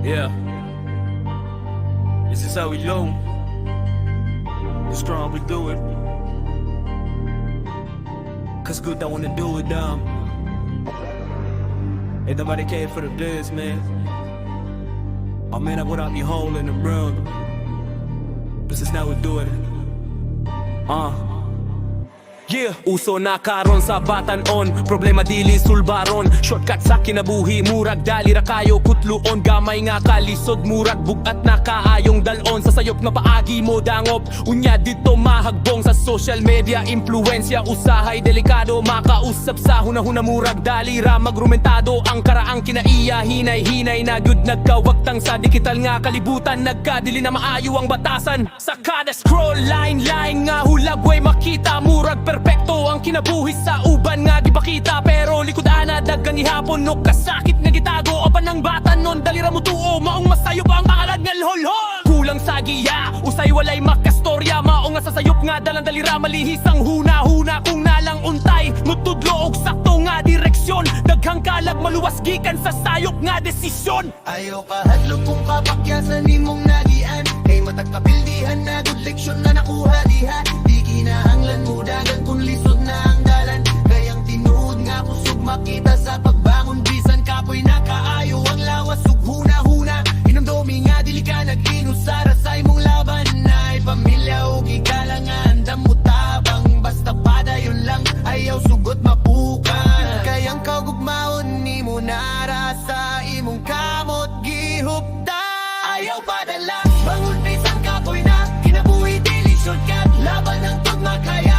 Yeah, this is how we low. We're strong, we do it. Cause good, I wanna do it, Ain't nobody care for the biz, man. Oh man, I went out the hole in the room. This is how we do it. Yeah, uso na karon sa batanon, problema dili sulbaron. Shortcut sa kinabuhi, murag dali ra kayo kutluon. Gamay nga kalisod, murag bugat na kaayong dalon. Sa sayop nga paagi mo dangop, unya dito mahagbong. Sa social media, influensya, usahay delikado. Makausap sa hunahuna, murag dali ra magrumentado. Ang karaang kinaiya, hinay-hinay na good nagkawagtang sa digital nga kalibutan. Nagkadili na maayo ang batasan. Sa kada scroll line nga hulagway makita, murag perpekto ang kinabuhi sa uban nga gipakita. Pero likodan na daghan ihapon no kasakit nga gitago. Oban ng bata nun dalira mo tuo, maong masayo pa ang pangalan nga lholhol. Kulang sa giya, usay walay makastorya. Maong nga sasayop nga dalang dalira malihis ang huna-huna. Kung nalang untay mutudlo og sakto nga direksyon, daghang kalag maluwas gikan sa sayop nga desisyon. Ayaw kahadlok kung kapakyasan nimong nagian, kay matag kapildihan na good leksyon na nakuha diha. Di kinahanglan mo dagan kung lisod na ang dalan, kayang tinuod nga kusog makita sa pagbangon. Bisan kapoy na kaayo ang lawas ug huna-huna. Inumdomi nga dili ka nag-inusara sa imong laban. Ay pamilya o gigalangan, damo tabang basta padayon lang, ayaw sugot mapukan. Kayang kagugmaon ni mo nara sa imong kamot gihupta. Ayaw padala, bangon bisan kapoy na kinabuhi dili shortcut. Laban ang tugma kaya